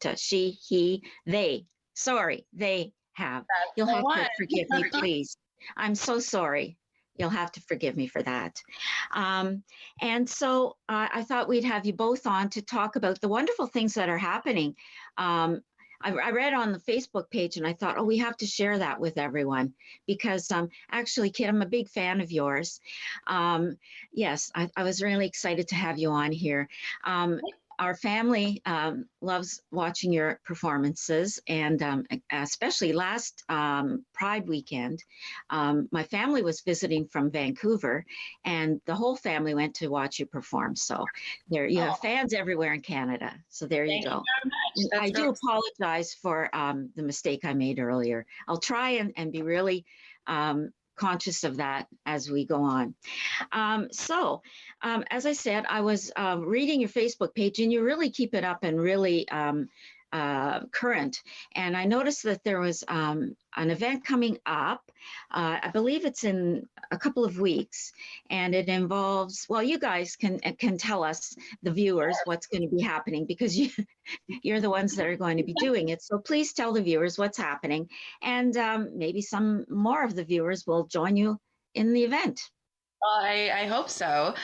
not she, he, they. Sorry, they have. That's You'll the have one. to forgive me, please. I'm so sorry. You'll have to forgive me for that. And so I thought we'd have you both on to talk about the wonderful things that are happening. I read on the Facebook page and I thought, oh, we have to share that with everyone because actually, Kit, I'm a big fan of yours. Yes, I was really excited to have you on here. Our family loves watching your performances, and especially last Pride weekend, my family was visiting from Vancouver, and the whole family went to watch you perform. So there, you have fans everywhere in Canada. So there you go. You very much. I do apologize for the mistake I made earlier. I'll try and be really conscious of that as we go on. As I said, I was reading your Facebook page, and you really keep it up and really current. And I noticed that there was an event coming up. I believe it's in a couple of weeks, and it involves, well, you guys can tell us, the viewers, what's going to be happening, because you're the ones that are going to be doing it. So please tell the viewers what's happening, and maybe some more of the viewers will join you in the event. Well, I hope so.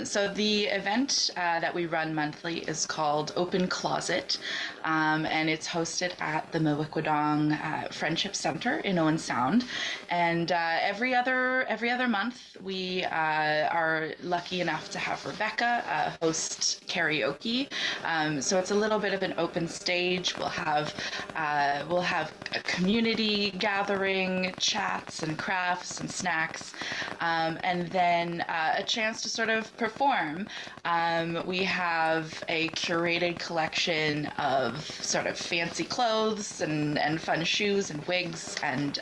So the event that we run monthly is called Open Closet, and it's hosted at the Mawikwadong Friendship Center in Owen Sound. And every other month, we are lucky enough to have Rebecca host karaoke. So it's a little bit of an open stage. We'll have a community gathering, chats and crafts and snacks, and then a chance to sort of perform. We have a curated collection of sort of fancy clothes and fun shoes and wigs and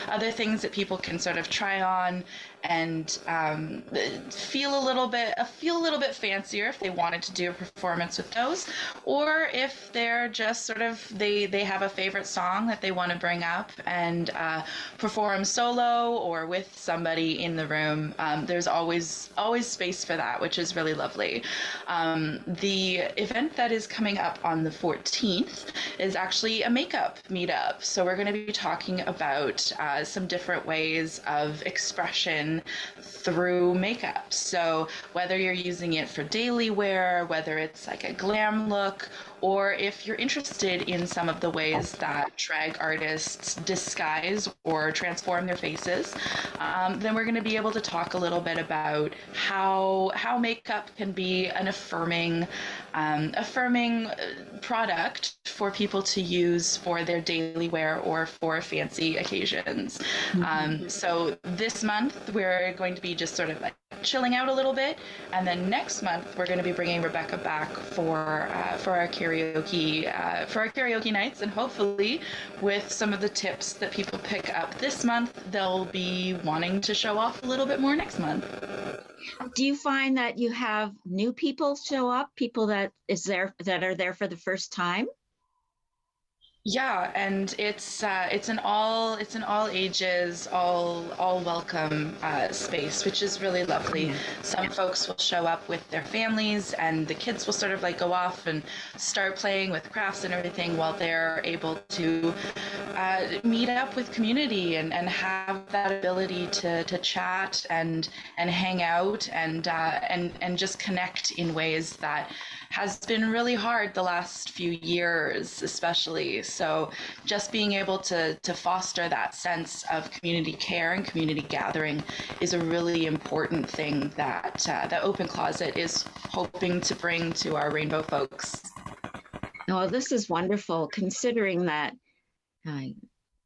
other things that people can sort of try on and feel a little bit fancier if they wanted to do a performance with those, or if they're just sort of they have a favorite song that they want to bring up and perform solo or with somebody in the room. There's always space for that, which is really lovely. The event that is coming up on the 14th is actually a makeup meetup. So we're going to be talking about some different ways of expression through makeup. So whether you're using it for daily wear, whether it's like a glam look, or if you're interested in some of the ways that drag artists disguise or transform their faces, then we're going to be able to talk a little bit about how makeup can be an affirming product for people to use for their daily wear or for fancy occasions. So this month we're going to be just sort of like chilling out a little bit, and then next month we're going to be bringing Rebecca back for our karaoke nights, and hopefully with some of the tips that people pick up this month, they'll be wanting to show off a little bit more next month. Do you find that you have new people show up, people that are there for the first time? Yeah, and it's an all ages, all welcome space, which is really lovely. Some folks will show up with their families, and the kids will sort of like go off and start playing with crafts and everything while they're able to meet up with community and have that ability to chat and hang out and just connect in ways that has been really hard the last few years, especially. So just being able to foster that sense of community care and community gathering is a really important thing that the Open Closet is hoping to bring to our Rainbow folks. Oh, this is wonderful, considering that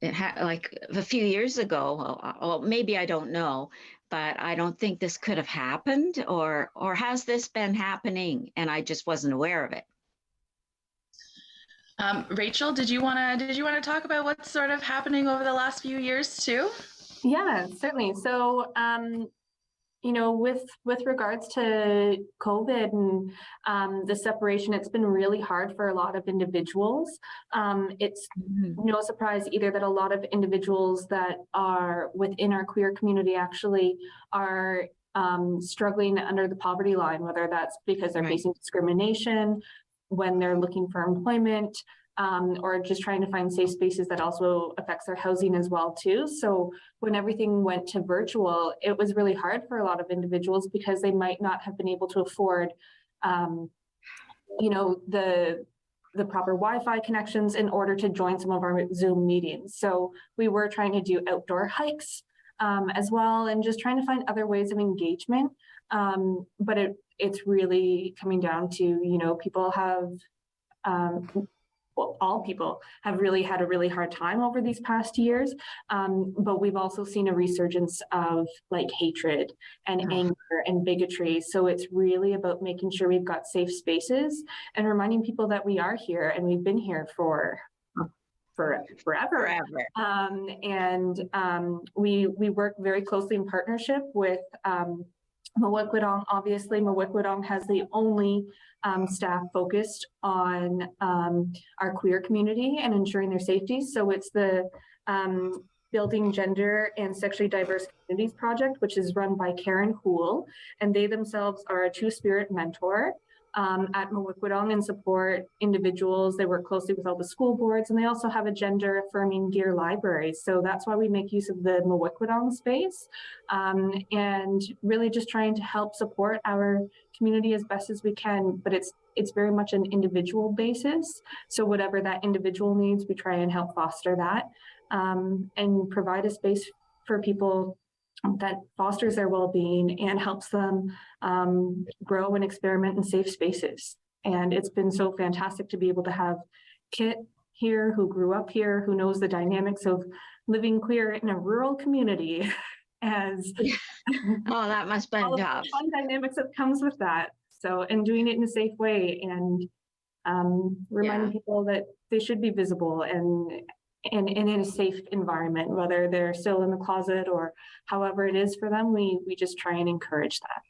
like a few years ago, well, maybe I don't know, but I don't think this could have happened, or has this been happening and I just wasn't aware of it? Rachel, did you want to talk about what's sort of happening over the last few years too? Yeah, certainly. So, with regards to COVID and the separation, it's been really hard for a lot of individuals. It's no surprise either that a lot of individuals that are within our queer community actually are struggling under the poverty line, whether that's because they're facing discrimination, when they're looking for employment, or just trying to find safe spaces. That also affects their housing as well too. So when everything went to virtual, it was really hard for a lot of individuals because they might not have been able to afford, the proper Wi-Fi connections in order to join some of our Zoom meetings. So we were trying to do outdoor hikes as well, and just trying to find other ways of engagement. But it's really coming down to, people have, all people have really had a really hard time over these past years. But we've also seen a resurgence of hatred and anger and bigotry. So it's really about making sure we've got safe spaces and reminding people that we are here and we've been here for forever. We work very closely in partnership with Mawikwadong. Obviously, Mawikwadong has the only staff focused on our queer community and ensuring their safety. So it's the Building Gender and Sexually Diverse Communities Project, which is run by Karen Hool, and they themselves are a two-spirit mentor at Mawikwadong and support individuals. They work closely with all the school boards, and they also have a gender affirming gear library. So that's why we make use of the Mawikwadong space, and really just trying to help support our community as best as we can. But it's very much an individual basis. So whatever that individual needs, we try and help foster that, and provide a space for people that fosters their well-being and helps them grow and experiment in safe spaces. And it's been so fantastic to be able to have Kit here, who grew up here, who knows the dynamics of living queer in a rural community, as that must have been tough. The fun dynamics that comes with that. So, and doing it in a safe way, and reminding people that they should be visible and in a safe environment, whether they're still in the closet or however it is for them. We just try and encourage that.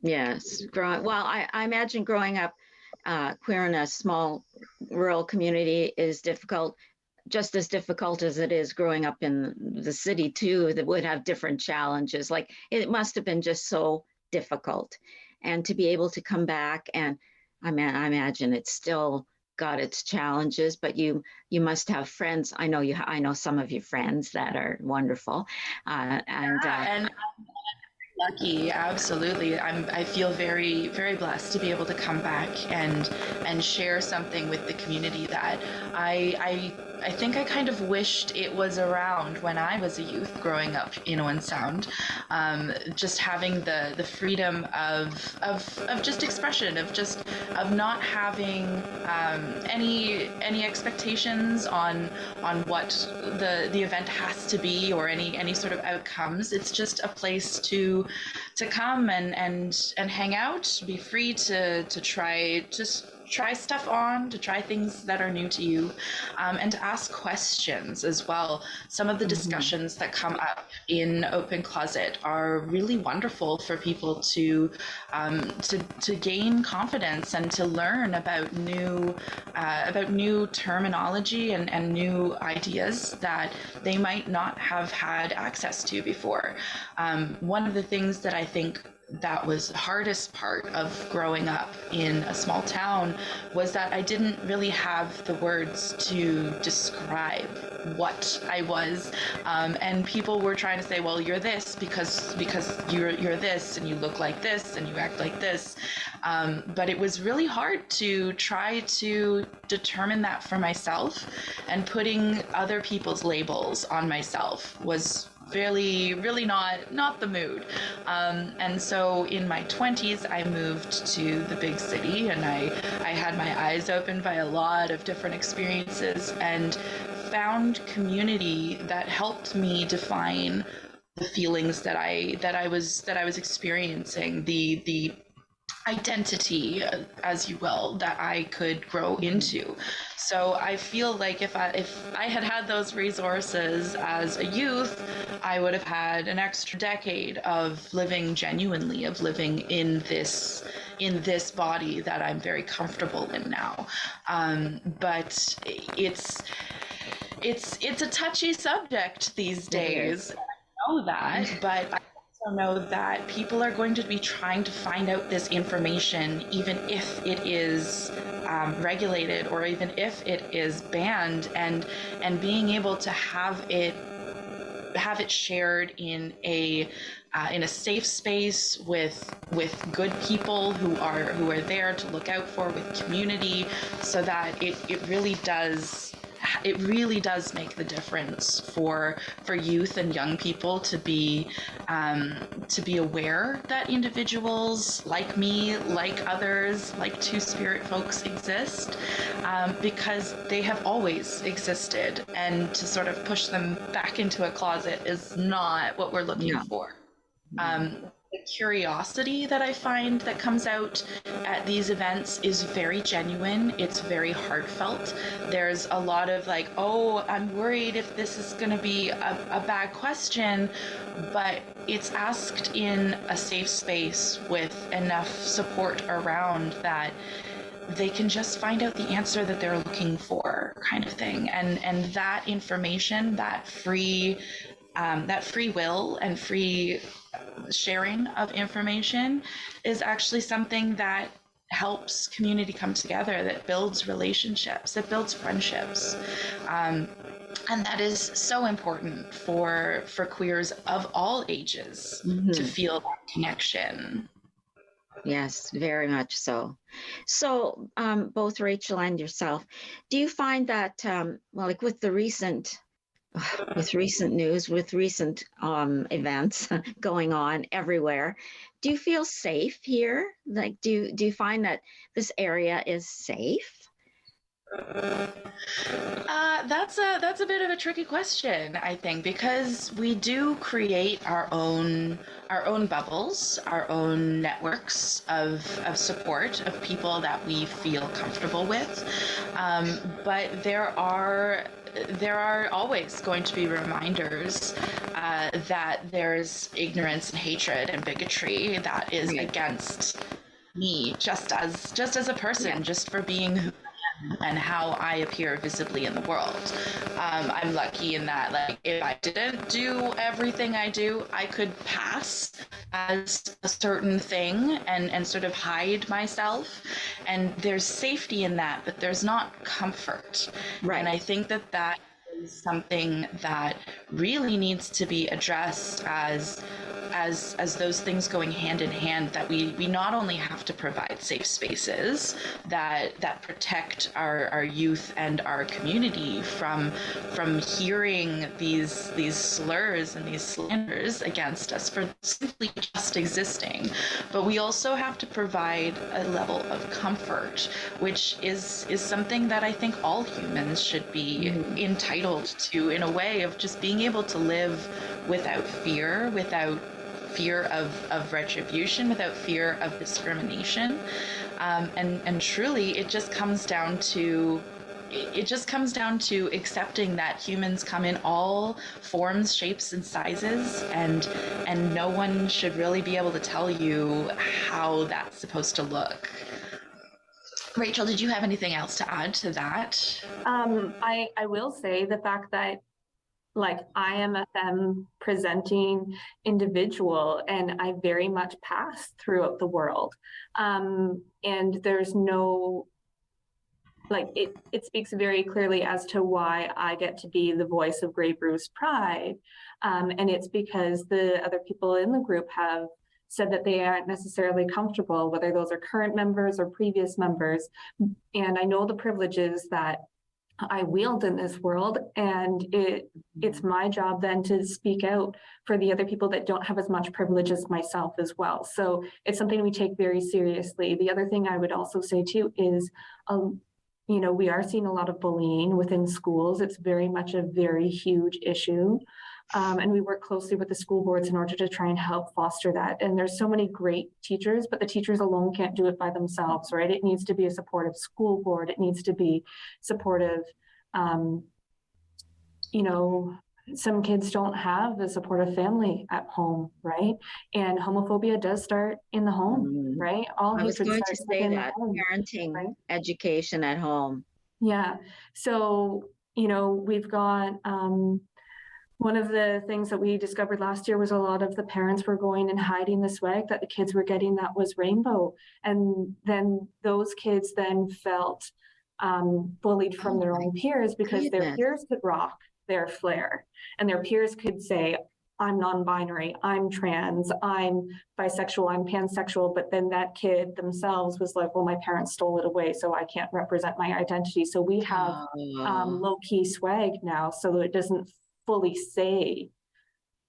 Yes, I imagine growing up queer in a small rural community is difficult, just as difficult as it is growing up in the city too, that would have different challenges. Like, it must have been just so difficult. And to be able to come back, and I imagine it's still got its challenges, but you must have friends. I know some of your friends that are wonderful, and lucky, absolutely. I feel very, very blessed to be able to come back and share something with the community that I think I kind of wished it was around when I was a youth growing up in Owen Sound. Just having the freedom of just expression, of not having any expectations on what the event has to be, or any sort of outcomes. It's just a place to come and hang out, be free to try stuff on, to try things that are new to you, and to ask questions as well. Some of the discussions that come up in Open Closet are really wonderful for people to gain confidence and to learn about new terminology and new ideas that they might not have had access to before. One of the things that I think that was the hardest part of growing up in a small town was that I didn't really have the words to describe what I was, and people were trying to say, well, you're this because you're this, and you look like this, and you act like this, but it was really hard to try to determine that for myself, and putting other people's labels on myself was really not the mood. And so in my 20s, I moved to the big city, and I had my eyes opened by a lot of different experiences and found community that helped me define the feelings that I was experiencing, the identity, as you will, that I could grow into. So I feel like if I had those resources as a youth, I would have had an extra decade of living genuinely, of living in this body that I'm very comfortable in now. But it's a touchy subject these days. I know that, but I also know that people are going to be trying to find out this information, even if it is regulated, or even if it is banned, and being able to have it shared in a safe space with good people who are there to look out for, with community, so that it really does make the difference for youth and young people to be aware that individuals like me, like others, like Two-Spirit folks exist, because they have always existed, and to sort of push them back into a closet is not what we're looking for. The curiosity that I find that comes out at these events is very genuine. It's very heartfelt. There's a lot of like, oh, I'm worried if this is going to be a bad question, but it's asked in a safe space with enough support around that they can just find out the answer that they're looking for, kind of thing. And that information, that free will and free sharing of information is actually something that helps community come together, that builds relationships, that builds friendships. And that is so important for queers of all ages to feel that connection. Yes, very much so. So both Rachel and yourself, do you find that, well, like with the recent news, with recent events going on everywhere, do you feel safe here? Like, do you find that this area is safe? That's a bit of a tricky question, I think, because we do create our own bubbles, our own networks of support, of people that we feel comfortable with. But there are always going to be reminders that there's ignorance and hatred and bigotry that is against me, just as a person, just for being who and how I appear visibly in the world. I'm lucky in that, like, if I didn't do everything I do, I could pass as a certain thing and sort of hide myself. And there's safety in that, but there's not comfort. Right. And I think that is something that really needs to be addressed as those things going hand in hand, that we not only have to provide safe spaces that protect our youth and our community from hearing these slurs and these slanders against us for simply just existing, but we also have to provide a level of comfort, which is something that I think all humans should be entitled to, in a way of just being able to live without fear of retribution, without fear of discrimination, and truly it just comes down to accepting that humans come in all forms, shapes, and sizes, and no one should really be able to tell you how that's supposed to look. Rachel, did you have anything else to add to that? I will say the fact that, like, I am a femme presenting individual, and I very much pass throughout the world. And there's no, like, it speaks very clearly as to why I get to be the voice of Grey Bruce Pride. And it's because the other people in the group have said that they aren't necessarily comfortable, whether those are current members or previous members. And I know the privileges that I wield in this world, and it's my job then to speak out for the other people that don't have as much privilege as myself as well. So it's something we take very seriously. The other thing I would also say too is, we are seeing a lot of bullying within schools. It's very much a very huge issue. And we work closely with the school boards in order to try and help foster that. And there's so many great teachers, but the teachers alone can't do it by themselves, right? It needs to be a supportive school board. It needs to be supportive. Some kids don't have a supportive family at home, right? And homophobia does start in the home, right? All I was hatred going to starts say within that, the home, parenting, right? education at home. Yeah. So, we've got One of the things that we discovered last year was a lot of the parents were going and hiding the swag that the kids were getting that was rainbow. And then those kids then felt bullied from Oh their my own peers because their goodness. peers could rock their flair and their peers could say, I'm non-binary, I'm trans, I'm bisexual, I'm pansexual. But then that kid themselves was like, well, my parents stole it away, so I can't represent my identity. So we have Oh, low-key swag now, so it doesn't fully say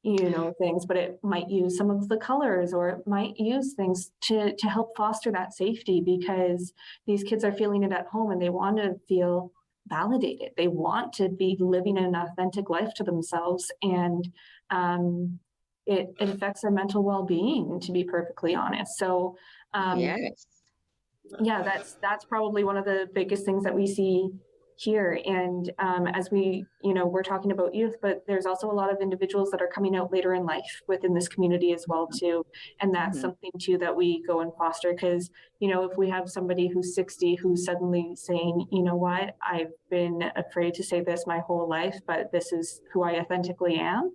things, but it might use some of the colors, or it might use things to help foster that safety, because these kids are feeling it at home and they want to feel validated. They want to be living an authentic life to themselves, and it affects their mental well-being, to be perfectly honest. So oh yes. yeah, that's probably one of the biggest things that we see here. And as we're talking about youth, but there's also a lot of individuals that are coming out later in life within this community as well too. And that's Mhm. something too that we go and foster, because if we have somebody who's 60 who's suddenly saying, you know what, I've been afraid to say this my whole life, but this is who I authentically am.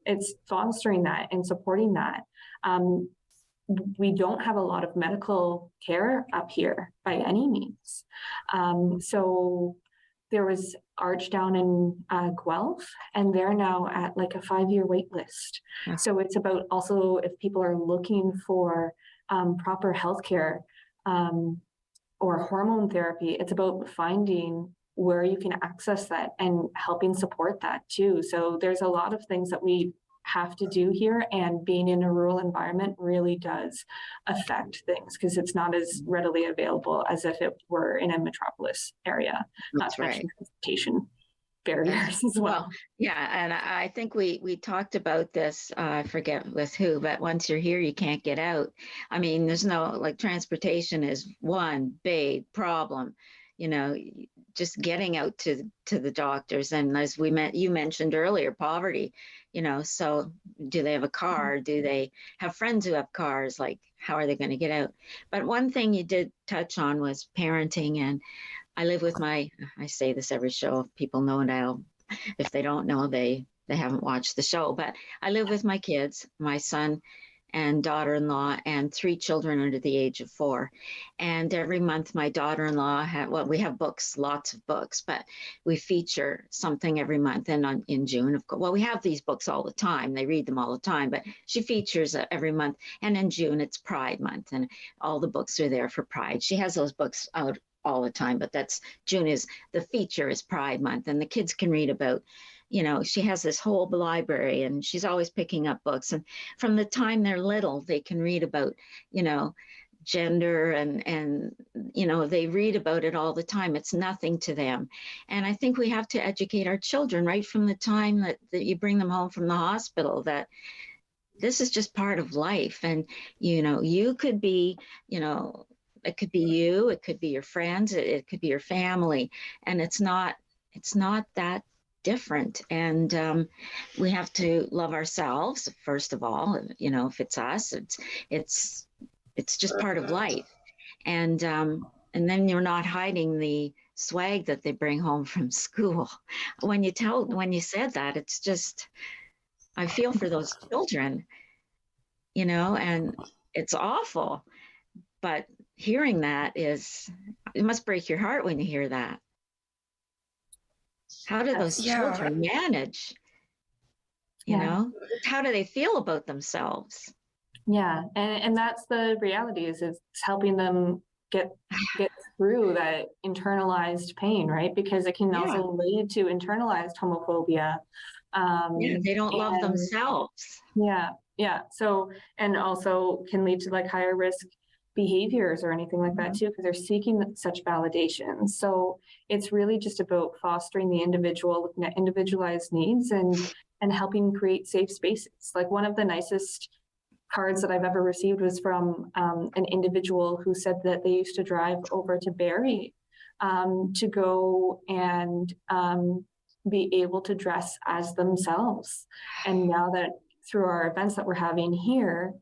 It's fostering that and supporting that. Um, we don't have a lot of medical care up here by any means. So there was Arch down in Guelph, and they're now at like a 5-year wait list. Yeah. So it's about also, if people are looking for proper healthcare or hormone therapy, it's about finding where you can access that and helping support that too. So there's a lot of things that we have to do here, and being in a rural environment really does affect things, because it's not as readily available as if it were in a metropolis area, not That's to mention right. transportation That's barriers as well, well. yeah, and I think we talked about this. I forget with who, but once you're here, you can't get out. I mean, there's no like transportation is one big problem. You know, just getting out to the doctors, and as you mentioned earlier, poverty. So do they have a car? Do they have friends who have cars? Like, how are they going to get out? But one thing you did touch on was parenting, and I live with I say this every show. If people know now, if they don't know, they haven't watched the show. But I live with my kids, my son and daughter-in-law, and 3 children under the age of 4. And every month, my daughter-in-law we have books, lots of books, but we feature something every month. And in June, we have these books all the time. They read them all the time, but she features every month. And in June, it's Pride Month, and all the books are there for Pride. She has those books out all the time, but June is the feature is Pride Month, and the kids can read about, she has this whole library, and she's always picking up books. And from the time they're little, they can read about, gender, and they read about it all the time. It's nothing to them. And I think we have to educate our children right from the time that you bring them home from the hospital, that this is just part of life. And you could be, it could be you, it could be your friends, it could be your family, and it's not that different. And we have to love ourselves first of all. If it's us, it's just part of life. And then you're not hiding the swag that they bring home from school. When you said that, it's just, I feel for those children, and it's awful. But hearing that it must break your heart when you hear that. How do those Yeah. children manage? Yeah. How do they feel about themselves? Yeah, and that's the reality, is it's helping them get through that internalized pain, right? Because it can Yeah, also lead to internalized homophobia. yeah, they don't love And themselves. yeah. So, and also can lead to like higher risk behaviors or anything like that Mhm. too, because they're seeking such validation. So it's really just about fostering the individual, looking at individualized needs, and helping create safe spaces. Like one of the nicest cards that I've ever received was from an individual who said that they used to drive over to Barrie to go and be able to dress as themselves. And now that through our events that we're having here,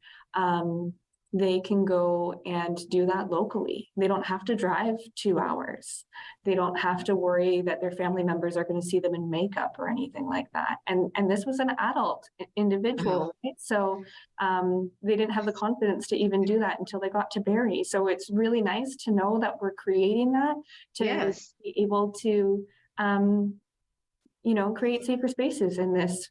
they can go and do that locally. They don't have to drive 2 hours. They don't have to worry that their family members are going to see them in makeup or anything like that. And this was an adult individual, right? So they didn't have the confidence to even do that until they got to Barrie. So it's really nice to know that we're creating that to Yes. be able to, create safer spaces in this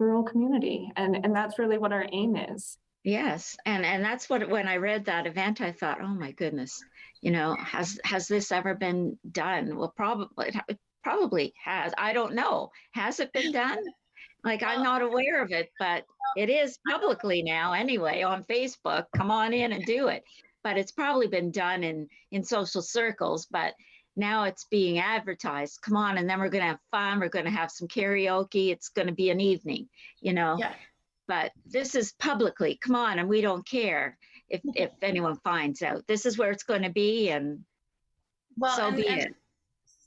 rural community. And that's really what our aim is. Yes, and that's what, when I read that event, I thought, oh my goodness, has this ever been done? Well, it probably has. I don't know. Has it been done? Like, I'm not aware of it, but it is publicly now anyway on Facebook. Come on in and do it. But it's probably been done in social circles, but now it's being advertised. Come on, and then we're going to have fun. We're going to have some karaoke. It's going to be an evening, Yeah. But this is publicly, come on, and we don't care if anyone finds out. This is where it's going to be, and Well, so be and it.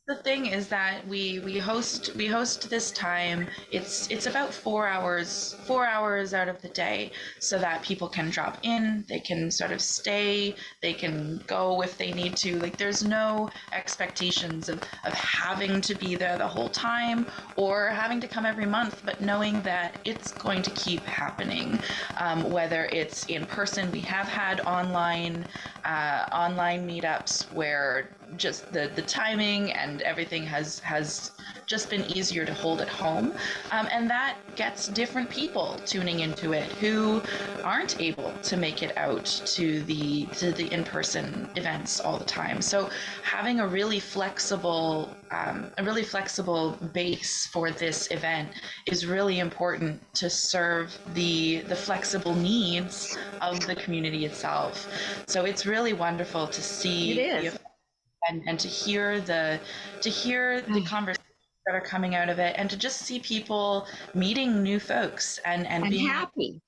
the thing is that we host this time. It's about 4 hours out of the day, so that people can drop in, they can sort of stay, they can go if they need to. Like, there's no expectations of having to be there the whole time or having to come every month, but knowing that it's going to keep happening, whether it's in person. We have had online meetups where just the timing and everything has just been easier to hold at home, and that gets different people tuning into it who aren't able to make it out to the in-person events all the time. So having a really flexible base for this event is really important to serve the flexible needs of the community itself. So it's really wonderful to see It is. and to hear the conversations that are coming out of it, and to just see people meeting new folks and And being happy.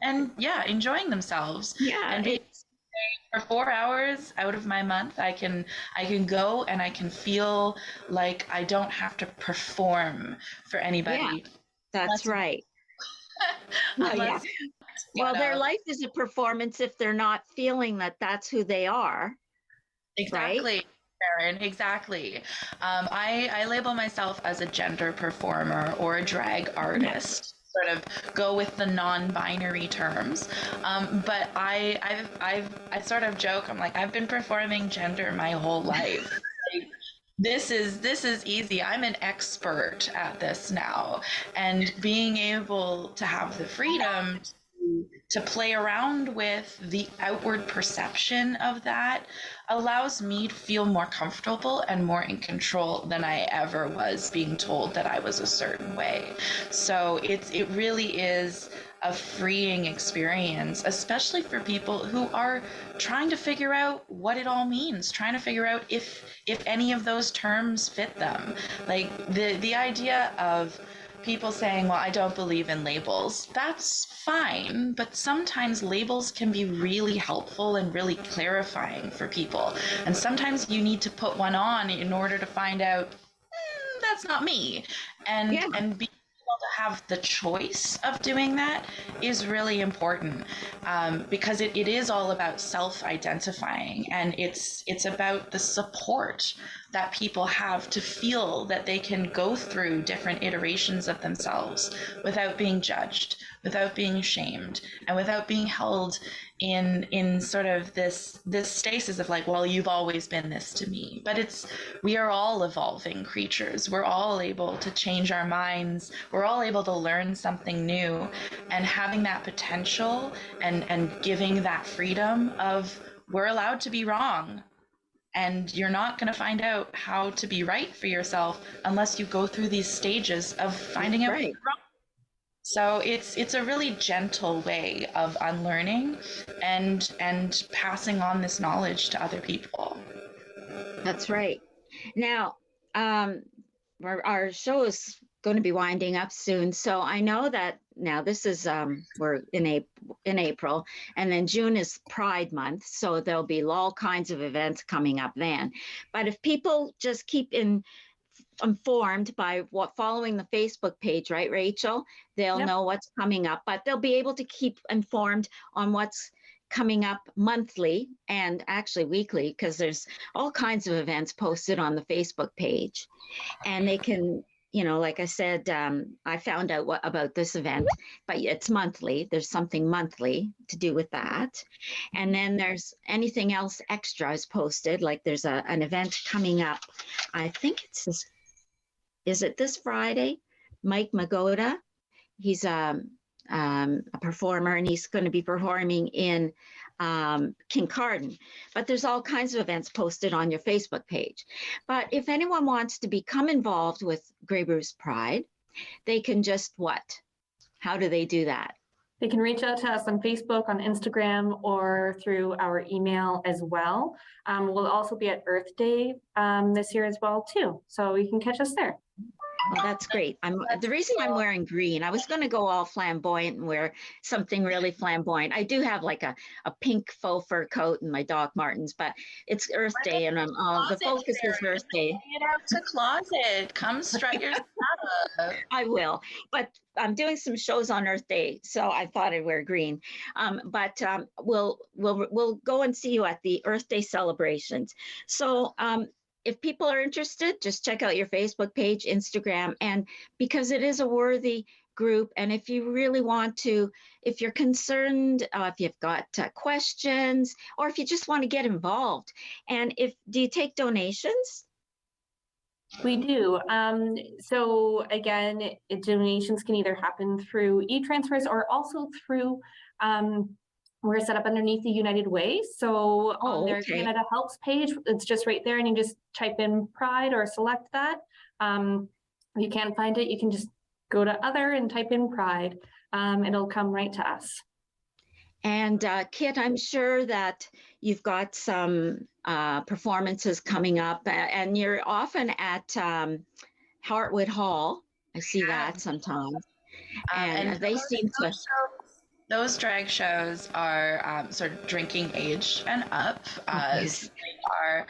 and yeah, enjoying themselves. Yeah, And being it's for 4 hours out of my month, I can go and I can feel like I don't have to perform for anybody. that's Unless, right. Yeah. unless Well, their life is a performance if they're not feeling that that's who they are. Exactly, Right? Sharen, exactly. I label myself as a gender performer or a drag artist. Sort of go with the non-binary terms, but I sort of joke. I'm like, I've been performing gender my whole life. Like, this is easy. I'm an expert at this now, and being able to have the freedom to play around with the outward perception of that allows me to feel more comfortable and more in control than I ever was being told that I was a certain way. So it really is a freeing experience, especially for people who are trying to figure out what it all means, trying to figure out if any of those terms fit them. Like the idea of people saying, well, I don't believe in labels. That's fine, but sometimes labels can be really helpful and really clarifying for people. And sometimes you need to put one on in order to find out, that's not me. And being able to have the choice of doing that is really important, because it is all about self-identifying, and it's about the support that people have to feel that they can go through different iterations of themselves without being judged, without being shamed, and without being held in sort of this stasis of like, well, you've always been this to me. But we are all evolving creatures. We're all able to change our minds. We're all able to learn something new, and having that potential and giving that freedom of, we're allowed to be wrong. And you're not going to find out how to be right for yourself unless you go through these stages of finding out Right. what's wrong. So it's a really gentle way of unlearning and passing on this knowledge to other people. That's right. Now, our show is going to be winding up soon, so I know that now this is we're in April, and then June is Pride Month, so there'll be all kinds of events coming up then. But if people just keep informed by following the Facebook page, right, Rachel? They'll Yep. know what's coming up, but they'll be able to keep informed on what's coming up monthly and actually weekly, because there's all kinds of events posted on the Facebook page. And they can, like I said, I found out about this event, but it's monthly. There's something monthly to do with that. And then there's anything else extra is posted. Like there's an event coming up. I think it's this, is it this Friday? Mike Magoda. He's a performer, and he's going to be performing in Kincardine. But there's all kinds of events posted on your Facebook page. But if anyone wants to become involved with Grey Bruce Pride, they can just what? How do they do that? They can reach out to us on Facebook, on Instagram, or through our email as well. We'll also be at Earth Day this year as well, too. So you can catch us there. Well, that's great. The reason I'm wearing green, I was going to go all flamboyant and wear something really flamboyant. I do have like a pink faux fur coat and my Doc Martens, but it's Earth Day, and the focus is Earth Day. Get out to closet. Come strut your stuff. I will, but I'm doing some shows on Earth Day, so I thought I'd wear green. But we'll go and see you at the Earth Day celebrations. So if people are interested, just check out your Facebook page, Instagram, and because it is a worthy group. And if you really want to, if you're concerned, if you've got questions, or if you just want to get involved, and do you take donations? We do. So again, donations can either happen through e-transfers or also through we're set up underneath the United Way. So on their Canada Helps page, it's just right there, and you just type in Pride or select that. If you can't find it, you can just go to Other and type in Pride. It'll come right to us. And Kit, I'm sure that you've got some performances coming up, and you're often at Hartwood Hall. I see that sometimes. And they seem to... Those drag shows are sort of drinking age and up. So they are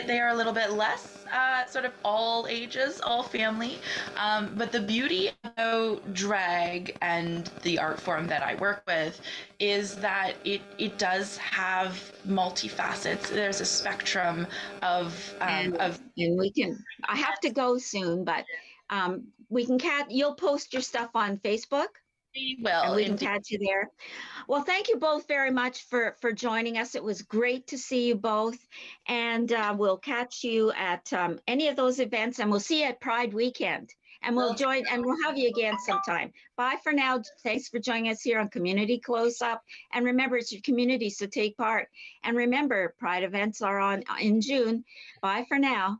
they are a little bit less sort of all ages, all family. But the beauty of drag and the art form that I work with is that it does have multifacets. There's a spectrum of and we can. I have to go soon, but. We can you'll post your stuff on Facebook. We will. And we can catch you there. Well, thank you both very much for joining us. It was great to see you both. And we'll catch you at any of those events, and we'll see you at Pride Weekend. And we'll have you again sometime. Bye for now. Thanks for joining us here on Community Close Up. And remember, it's your community, so take part. And remember, Pride events are in June. Bye for now.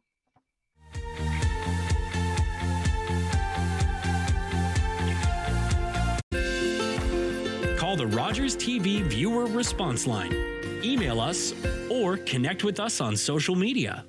Call the Rogers TV viewer response line, email us, or connect with us on social media.